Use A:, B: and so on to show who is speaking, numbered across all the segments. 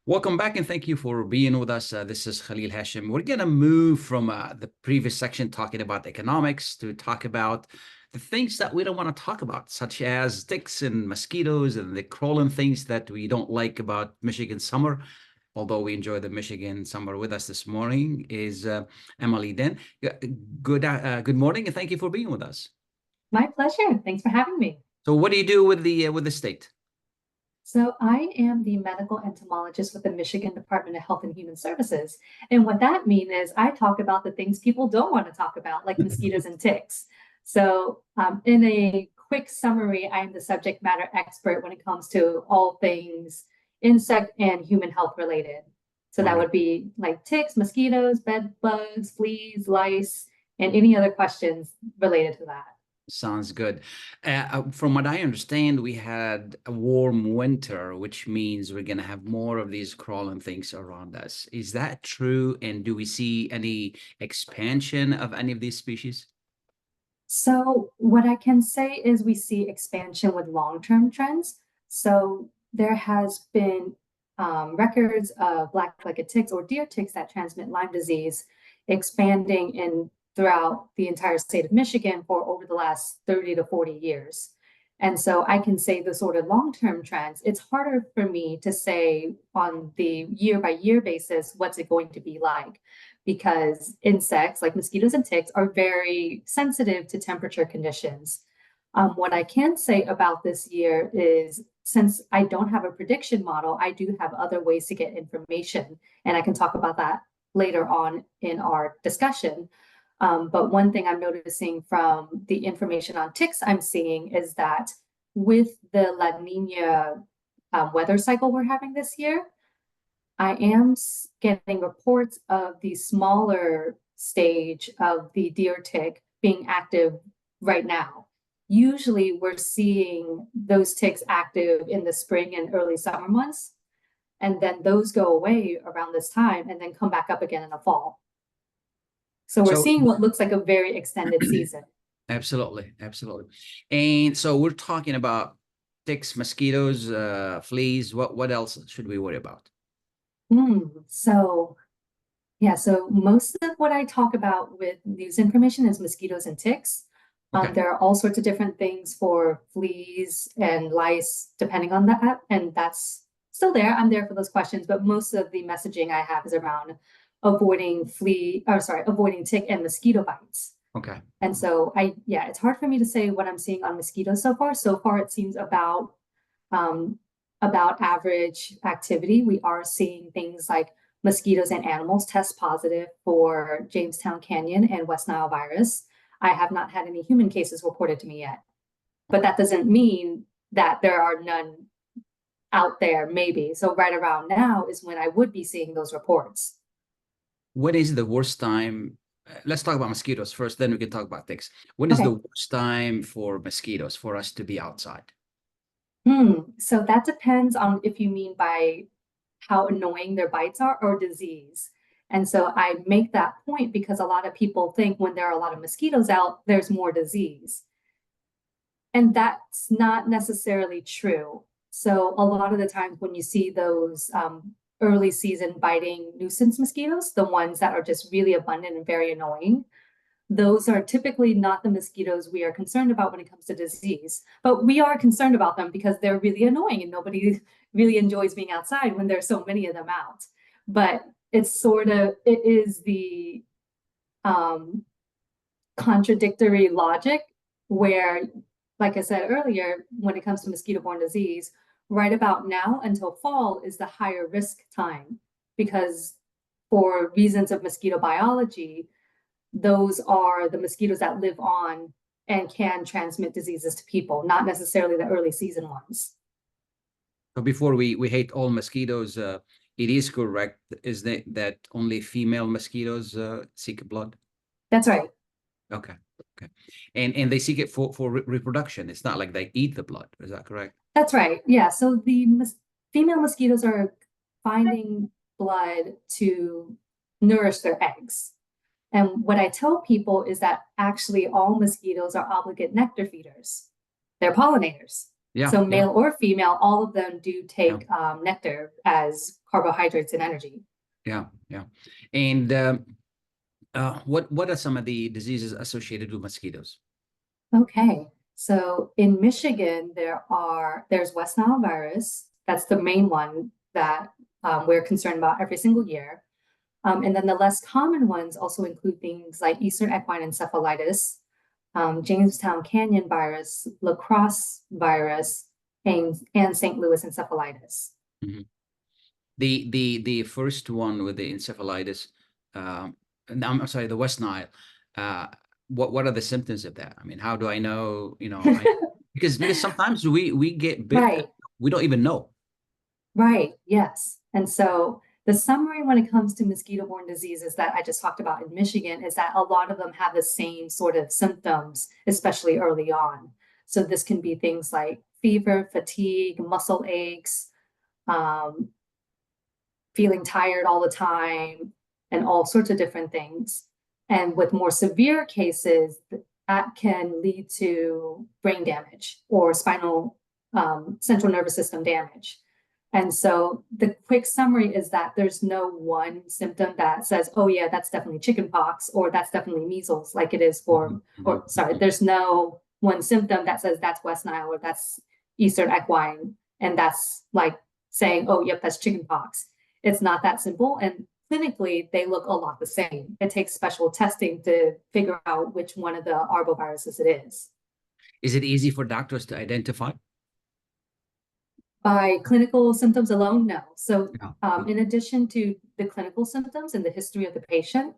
A: Welcome back and thank you for being with us. This is Khalil Hashim. We're going to move from the previous section talking about economics to talk about the things that we don't want to talk about, such as ticks and mosquitoes and the crawling things that we don't like about Michigan summer. Although we enjoy the Michigan summer. With us this morning is Emily Dinh. Good morning and thank you for being with us.
B: My pleasure. Thanks for having me.
A: So what do you do with the state?
B: So I am the medical entomologist with the Michigan Department of Health and Human Services. And what that means is I talk about the things people don't want to talk about, like mosquitoes and ticks. So in a quick summary, I am the subject matter expert when it comes to all things insect and human health related. So that would be like ticks, mosquitoes, bed bugs, fleas, lice, and any other questions related to that.
A: Sounds good. From what I understand, we had a warm winter, which means we're going to have more of these crawling things around us. Is that true? And do we see any expansion of any of these species?
B: So what I can say is we see expansion with long-term trends. So there has been records of black-legged ticks or deer ticks that transmit Lyme disease expanding in throughout the entire state of Michigan for over the last 30 to 40 years. And so I can say the sort of long-term trends, it's harder for me to say on the year-by-year basis what's it going to be like, because insects like mosquitoes and ticks are very sensitive to temperature conditions. What I can say about this year is since I don't have a prediction model, I do have other ways to get information, and I can talk about that later on in our discussion. But one thing I'm noticing from the information on ticks I'm seeing is that with the La Nina weather cycle we're having this year, I am getting reports of the smaller stage of the deer tick being active right now. Usually we're seeing those ticks active in the spring and early summer months, and then those go away around this time and then come back up again in the fall. So we're seeing what looks like a very extended season.
A: Absolutely, absolutely. And so we're talking about ticks, mosquitoes, fleas. What else should we worry about?
B: So most of what I talk about with news information is mosquitoes and ticks.
A: Okay.
B: There are all sorts of different things for fleas and lice, depending on that. And that's still there. I'm there for those questions, but most of the messaging I have is around avoiding tick and mosquito bites.
A: Okay.
B: And so it's hard for me to say what I'm seeing on mosquitoes so far. So far, it seems about average activity. We are seeing things like mosquitoes and animals test positive for Jamestown Canyon and West Nile virus. I have not had any human cases reported to me yet, but that doesn't mean that there are none out there, maybe. So right around now is when I would be seeing those reports.
A: What is the worst time? Let's talk about mosquitoes first, then we can talk about ticks. When is the worst time for mosquitoes for us to be outside?
B: So that depends on if you mean by how annoying their bites are or disease. And so I make that point because a lot of people think when there are a lot of mosquitoes out, there's more disease. And that's not necessarily true. So a lot of the times when you see those early season biting nuisance mosquitoes, the ones that are just really abundant and very annoying, those are typically not the mosquitoes we are concerned about when it comes to disease. But we are concerned about them because they're really annoying and nobody really enjoys being outside when there's so many of them out. But it is the contradictory logic where, like I said earlier, when it comes to mosquito-borne disease, right about now until fall is the higher risk time, because for reasons of mosquito biology, those are the mosquitoes that live on and can transmit diseases to people, not necessarily the early season ones.
A: So before we hate all mosquitoes, it is correct, is that only female mosquitoes seek blood?
B: That's right.
A: Okay. And they seek it for reproduction. It's not like they eat the blood. Is that correct?
B: That's right. Yeah. So the female mosquitoes are finding blood to nourish their eggs. And what I tell people is that actually all mosquitoes are obligate nectar feeders. They're pollinators.
A: Yeah,
B: So
A: yeah,
B: male or female, all of them do
A: yeah,
B: take nectar as carbohydrates and energy.
A: yeah, yeah. And what are some of the diseases associated with mosquitoes?
B: Okay. So in Michigan, there's West Nile virus. That's the main one that we're concerned about every single year. And then the less common ones also include things like Eastern equine encephalitis, Jamestown Canyon virus, lacrosse virus, and St. Louis encephalitis.
A: Mhm. The first one with the encephalitis, and I'm sorry, the West Nile. Uh, what are the symptoms of that? I mean, how do I know? Because sometimes we get bit and
B: Right.
A: we don't even know.
B: Right, yes. And so the summary when it comes to mosquito-borne diseases that I just talked about in Michigan is that a lot of them have the same sort of symptoms, especially early on. So this can be things like fever, fatigue, muscle aches, um, feeling tired all the time, and all sorts of different things. And with more severe cases, that can lead to brain damage or spinal central nervous system damage. And so the quick summary is that there's no one symptom that says, oh, yeah, that's definitely chickenpox or that's definitely measles, like it is
A: Mhm,
B: for, or
A: mhm,
B: sorry,
A: mhm.
B: there's no one symptom that says that's West Nile or that's Eastern equine. And that's like saying, oh, yep, that's chickenpox. It's not that simple. And clinically, they look a lot the same. It takes special testing to figure out which one of the arboviruses it is.
A: Is it easy for doctors to identify?
B: By clinical symptoms alone, no. So,
A: Yeah.
B: in addition to the clinical symptoms and the history of the patient,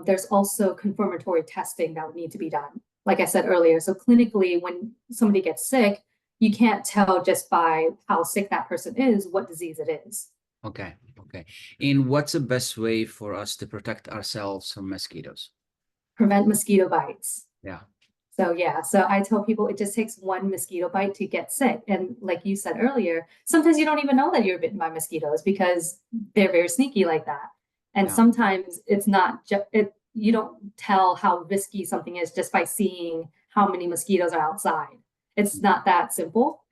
B: there's also confirmatory testing that would need to be done. Like I said earlier, so clinically, when somebody gets sick, you can't tell just by how sick that person is what disease it is.
A: Okay. Okay. And what's the best way for us to protect ourselves from mosquitoes?
B: Prevent mosquito bites.
A: Yeah.
B: So yeah, so I tell people it just takes one mosquito bite to get sick. And like you said earlier, sometimes you don't even know that you're bitten by mosquitoes because they're very sneaky like that. And
A: Yeah.
B: sometimes it's not just it you don't tell how risky something is just by seeing how many mosquitoes are outside. It's not that simple.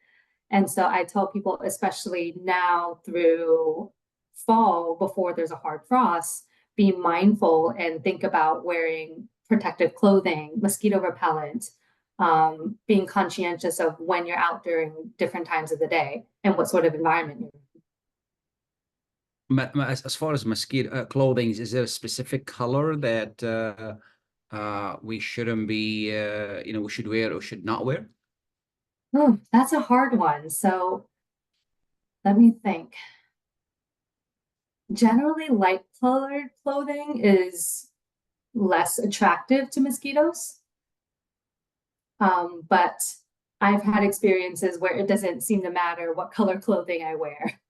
B: And so I tell people, especially now through fall, before there's a hard frost, be mindful and think about wearing protective clothing, mosquito repellent, being conscientious of when you're out during different times of the day and what sort of environment you're in.
A: As far as mosquito clothing, is there a specific color that we shouldn't be, we should wear or should not wear?
B: Oh, that's a hard one. So let me think. Generally, light colored clothing is less attractive to mosquitoes. But I've had experiences where it doesn't seem to matter what color clothing I wear.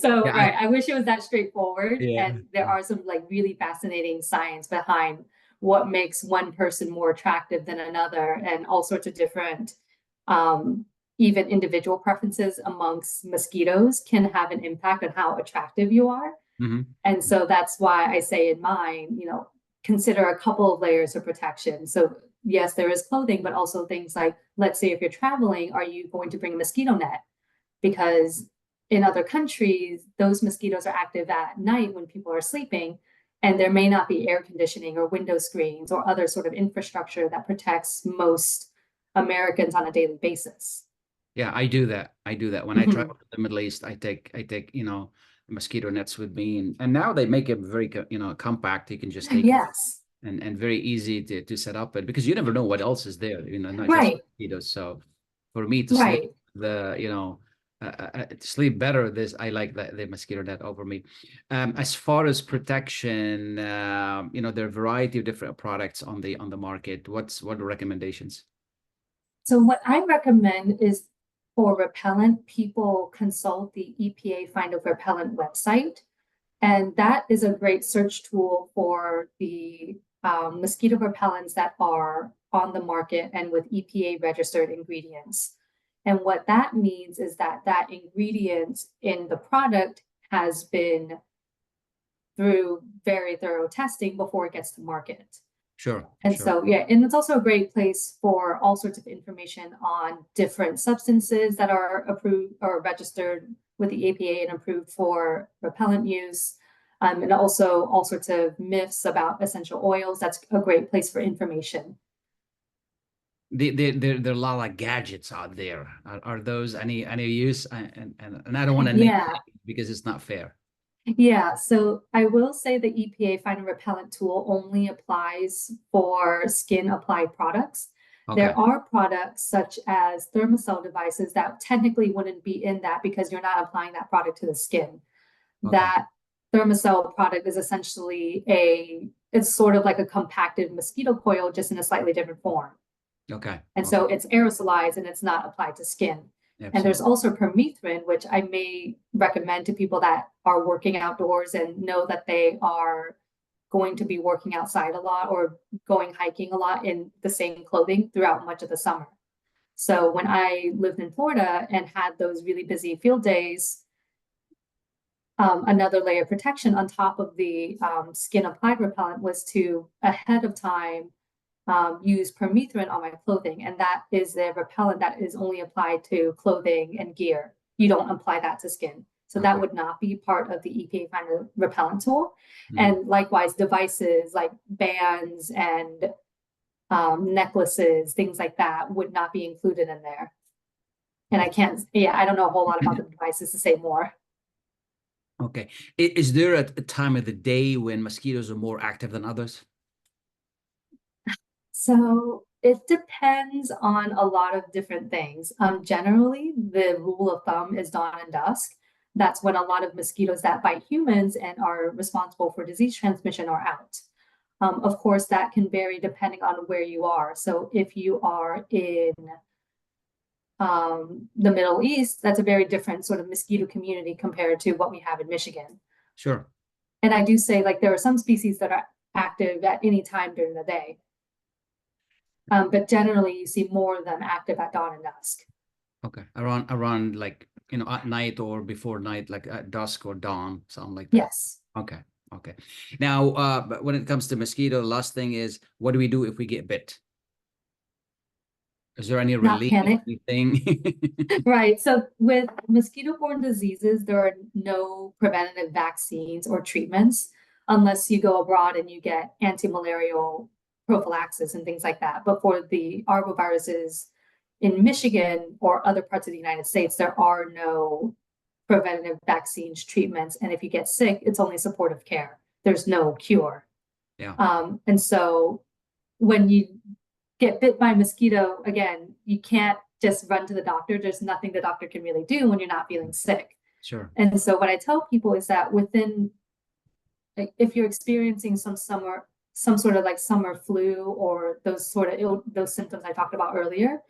B: So,
A: Yeah,
B: right, I wish it was that straightforward.
A: yeah.
B: And there are some like really fascinating science behind what makes one person more attractive than another, and all sorts of different, um, even individual preferences amongst mosquitoes can have an impact on how attractive you are.
A: Hmm.
B: And so that's why I say in mine, consider a couple of layers of protection. So, yes, there is clothing, but also things like, let's say if you're traveling, are you going to bring a mosquito net? Because in other countries, those mosquitoes are active at night when people are sleeping, and there may not be air conditioning or window screens or other sort of infrastructure that protects most Americans on a daily basis.
A: Yeah, I do that. I do that. When I
B: Mhm.
A: travel to the Middle East, I take, mosquito nets with me, and now they make it very, compact. You can just take it
B: Yes,
A: and very easy to set up it because you never know what else is there, not just
B: right,
A: mosquitoes. So for me to sleep
B: right.
A: to sleep better, this I like the mosquito net over me. As far as protection, there are a variety of different products on the market. What are recommendations?
B: So what I recommend is for repellent, people consult the EPA Find a Repellent website. And that is a great search tool for the mosquito repellents that are on the market and with EPA registered ingredients. And what that means is that that ingredient in the product has been through very thorough testing before it gets to market.
A: Sure,
B: And
A: sure.
B: so, yeah, and it's also a great place for all sorts of information on different substances that are approved or registered with the EPA and approved for repellent use. And also all sorts of myths about essential oils. That's a great place for information.
A: There are a lot of gadgets out there. Are those any use? And I don't want to name
B: Yeah,
A: names because it's not fair.
B: yeah. So I will say the EPA fine and repellent tool only applies for skin applied products.
A: Okay.
B: There are products such as thermocell devices that technically wouldn't be in that because you're not applying that product to the skin.
A: Okay.
B: That thermocell product is essentially it's sort of like a compacted mosquito coil, just in a slightly different form.
A: Okay.
B: And
A: Okay.
B: so it's aerosolized and it's not applied to skin. And there's
A: Absolutely.
B: also permethrin, which I may recommend to people that are working outdoors and know that they are going to be working outside a lot or going hiking a lot in the same clothing throughout much of the summer. So when I lived in Florida and had those really busy field days, another layer of protection on top of the skin applied repellent was to ahead of time use permethrin on my clothing, and that is the repellent that is only applied to clothing and gear. You don't apply that to skin. So that
A: Okay.
B: would not be part of the EPA kind of repellent tool.
A: Mhm.
B: And likewise, devices like bands and necklaces, things like that would not be included in there. And I can't, yeah, I don't know a whole lot about the devices to say more.
A: Okay. Is there a time of the day when mosquitoes are more active than others?
B: So it depends on a lot of different things. Generally, the rule of thumb is dawn and dusk. That's when a lot of mosquitoes that bite humans and are responsible for disease transmission are out. Of course, that can vary depending on where you are. So if you are in the Middle East, that's a very different sort of mosquito community compared to what we have in Michigan.
A: Sure.
B: And I do say, like, there are some species that are active at any time during the day. But generally, you see more of them active at dawn and dusk.
A: Okay. Around like, at night or before night, like at dusk or dawn, something like that.
B: Yes,
A: Okay. Okay. Now, but when it comes to mosquito, the last thing is, what do we do if we get bit? Is there any
B: not
A: relief,
B: panic.
A: anything?
B: Right. So with mosquito-borne diseases, there are no preventative vaccines or treatments unless you go abroad and you get anti-malarial prophylaxis and things like that. But for the arboviruses in Michigan or other parts of the United States, there are no preventative vaccines, treatments. And if you get sick, it's only supportive care. There's no cure.
A: Yeah,
B: And so when you get bit by a mosquito, again, you can't just run to the doctor. There's nothing the doctor can really do when you're not feeling sick.
A: sure.
B: And so what I tell people is that within, like, if you're experiencing some sort of like summer flu or those sort of those symptoms I talked about earlier,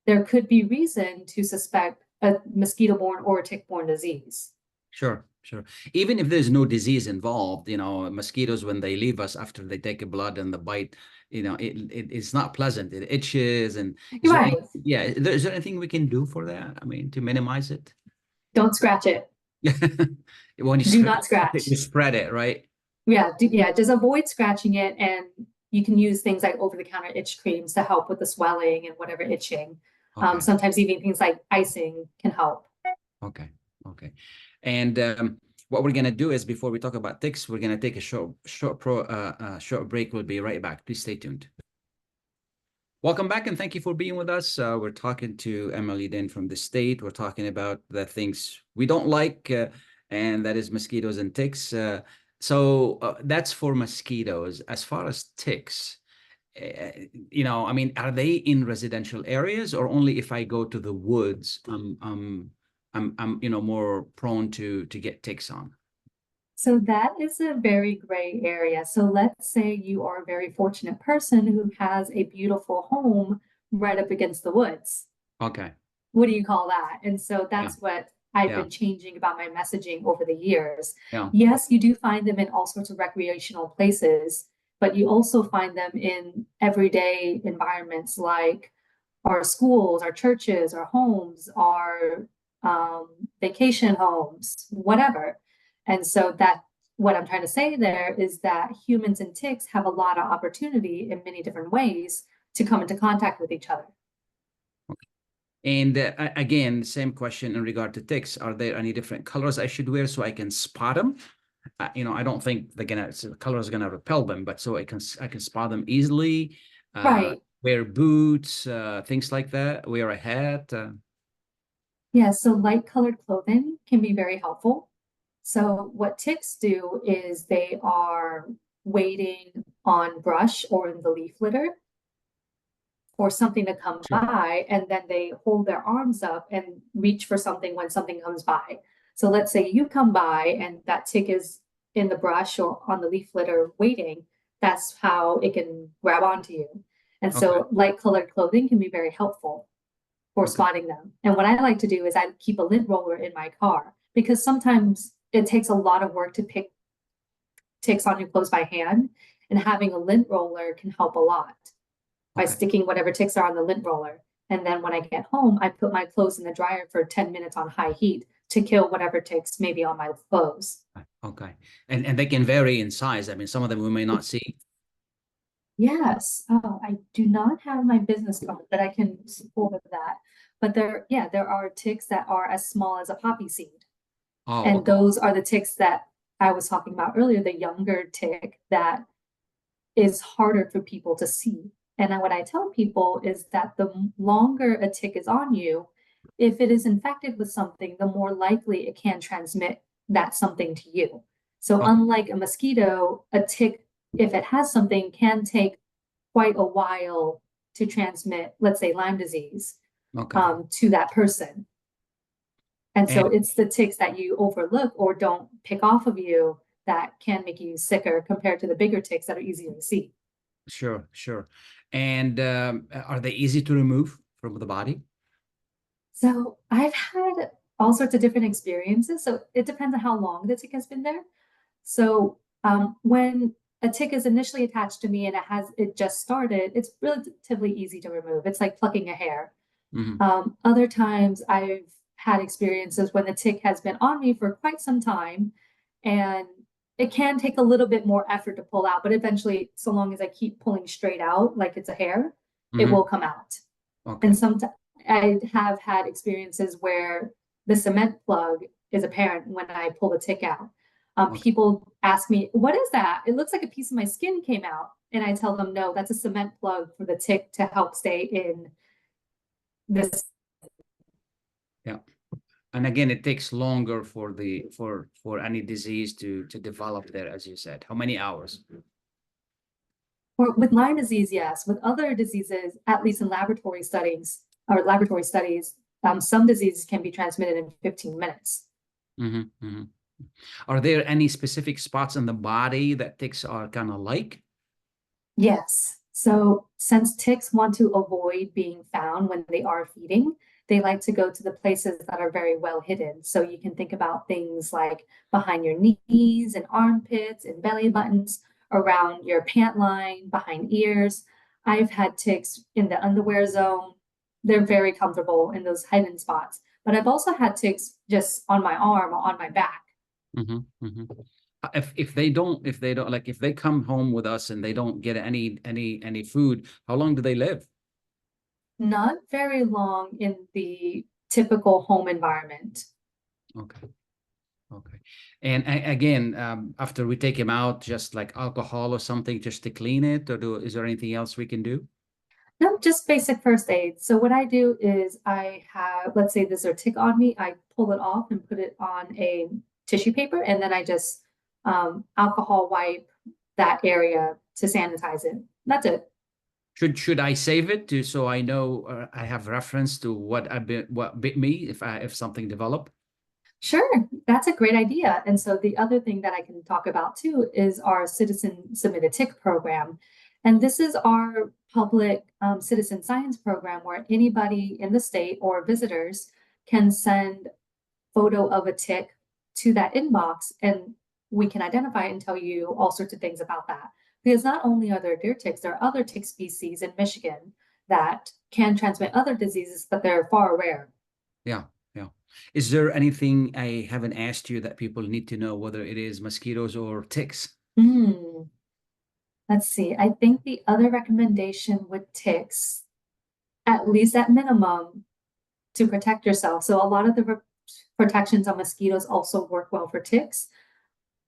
B: there could be reason to suspect a mosquito-borne or a tick-borne disease.
A: Sure, sure. Even if there's no disease involved, mosquitoes, when they leave us after they take a blood and the bite, it's not pleasant. It itches. And is there any,
B: Right.
A: yeah, is there anything we can do for that? I mean, to minimize it?
B: Don't scratch it.
A: When you
B: Do
A: scratch,
B: not
A: you
B: scratch.
A: spread it, right?
B: Yeah, just avoid scratching it, and you can use things like over-the-counter itch creams to help with the swelling and whatever itching.
A: Okay,
B: Sometimes even things like icing can help.
A: okay, okay. And what we're gonna do is, before we talk about ticks, we're gonna take a short break. We'll be right back. Please stay tuned. Welcome back, and thank you for being with us. We're talking to Emily Dinh from the state. We're talking about the things we don't like, and that is mosquitoes and ticks. So that's for mosquitoes. As far as ticks, I mean, are they in residential areas, or only if I go to the woods, I'm more prone to get ticks on?
B: So that is a very gray area. So let's say you are a very fortunate person who has a beautiful home right up against the woods.
A: Okay.
B: What do you call that? And so
A: Yeah.
B: that's what I've
A: Yeah.
B: been changing about my messaging over the years.
A: Yeah.
B: Yes, you do find them in all sorts of recreational places, but you also find them in everyday environments like our schools, our churches, our homes, our vacation homes, whatever. And so that what I'm trying to say there is that humans and ticks have a lot of opportunity in many different ways to come into contact with each other.
A: And again, same question in regard to ticks. Are there any different colors I should wear so I can spot them? I don't think the color is gonna repel them, but so I can spot them easily.
B: Right.
A: Wear boots, things like that. Wear a hat.
B: Yeah, so light colored clothing can be very helpful. So what ticks do is they are waiting on brush or in the leaf litter for something to come
A: Sure.
B: by, and then they hold their arms up and reach for something when something comes by. So let's say you come by and that tick is in the brush or on the leaf litter waiting, that's how it can grab onto you. And
A: Okay.
B: so light colored clothing can be very helpful for
A: Okay.
B: spotting them. And what I like to do is I keep a lint roller in my car because sometimes it takes a lot of work to pick ticks on your clothes by hand, and having a lint roller can help a lot by
A: Okay.
B: sticking whatever ticks are on the lint roller. And then when I get home, I put my clothes in the dryer for 10 minutes on high heat to kill whatever ticks may be on my clothes.
A: Okay. And they can vary in size. I mean, some of them we may not see.
B: Yes. Oh, I do not have my business card, but I can pull with that. But there are ticks that are as small as a poppy seed.
A: Oh,
B: And
A: okay.
B: those are the ticks that I was talking about earlier, the younger tick that is harder for people to see. And what I tell people is that the longer a tick is on you, if it is infected with something, the more likely it can transmit that something to you. So,
A: Okay.
B: unlike a mosquito, a tick, if it has something, can take quite a while to transmit, let's say, Lyme disease
A: Okay.
B: to that person. And
A: And
B: so it's the ticks that you overlook or don't pick off of you that can make you sicker compared to the bigger ticks that are easier to see.
A: sure, sure. And are they easy to remove from the body?
B: So I've had all sorts of different experiences. So it depends on how long the tick has been there. So when a tick is initially attached to me and it just started, it's relatively easy to remove. It's like plucking a hair.
A: Hmm.
B: Other times I've had experiences when the tick has been on me for quite some time, and it can take a little bit more effort to pull out, but eventually, so long as I keep pulling straight out like it's a hair, it will
A: Hmm.
B: come out. And
A: Okay.
B: sometimes I have had experiences where the cement plug is apparent when I pull the tick out.
A: Okay.
B: People ask me, "What is that? It looks like a piece of my skin came out." And I tell them, "No, that's a cement plug for the tick to help stay in this."
A: Yeah. And again, it takes longer for any disease to develop there, as you said. How many hours?
B: Or with Lyme disease, yes. With other diseases, at least in laboratory studies, some diseases can be transmitted in 15 minutes.
A: Hmm. Hmm. Are there any specific spots in the body that ticks are kind of like?
B: Yes. So since ticks want to avoid being found when they are feeding, they like to go to the places that are very well hidden. So you can think about things like behind your knees and armpits and belly buttons, around your pant line, behind ears. I've had ticks in the underwear zone. They're very comfortable in those hidden spots. But I've also had ticks just on my arm or on my back.
A: Hmm. Hmm. If they don't like if they come home with us and they don't get any food, how long do they live?
B: Not very long in the typical home environment.
A: Okay. Okay. And again, after we take him out, just like alcohol or something, just to clean it, or is there anything else we can do?
B: No, just basic first aid. So what I do is I have, let's say there's a tick on me, I pull it off and put it on a tissue paper, and then I just alcohol wipe that area to sanitize it. That's it.
A: Should I save it to so I know I have reference to what bit me if something develop?
B: Sure, that's a great idea. And so the other thing that I can talk about too is our citizen submitted tick program. And this is our public citizen science program where anybody in the state or visitors can send photo of a tick to that inbox, and we can identify and tell you all sorts of things about that. Because not only are there deer ticks, there are other tick species in Michigan that can transmit other diseases, but they're far rare.
A: Yeah, yeah. Is there anything I haven't asked you that people need to know, whether it is mosquitoes or ticks?
B: Hmm. Let's see. I think the other recommendation with ticks, at least at minimum, to protect yourself. So a lot of the protections on mosquitoes also work well for ticks.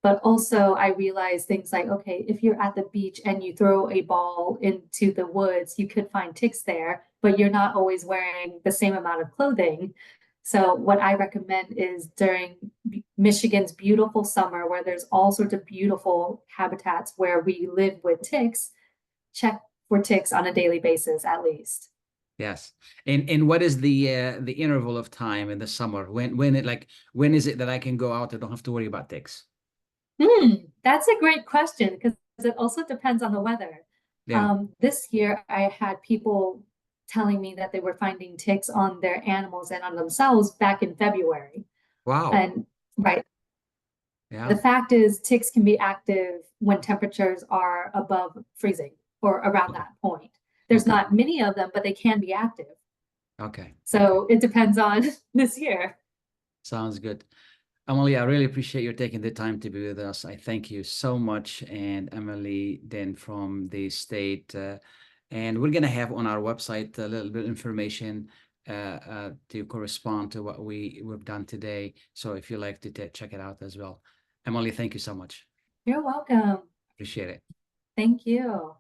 B: But also, I realize things like, okay, if you're at the beach and you throw a ball into the woods, you could find ticks there, but you're not always wearing the same amount of clothing. So, what I recommend is during Michigan's beautiful summer, where there's all sorts of beautiful habitats where we live with ticks, check for ticks on a daily basis at least.
A: Yes. And what is the interval of time in the summer? When is it that I can go out and don't have to worry about ticks?
B: That's a great question because it also depends on the weather.
A: Yeah.
B: This year, I had people telling me that they were finding ticks on their animals and on themselves back in February.
A: Wow.
B: And right, the
A: Yeah.
B: fact is, ticks can be active when temperatures are above freezing or around
A: Okay.
B: that point. There's
A: Okay.
B: not many of them, but they can be active.
A: Okay. Okay.
B: So it depends on this year.
A: Sounds good. Emily, I really appreciate you taking the time to be with us. I thank you so much. And Emily Dinh from the state. And we're going to have on our website a little bit of information to correspond to what we've done today. So if you like to check it out as well. Emily, thank you so much.
B: You're welcome.
A: Appreciate it.
B: Thank you.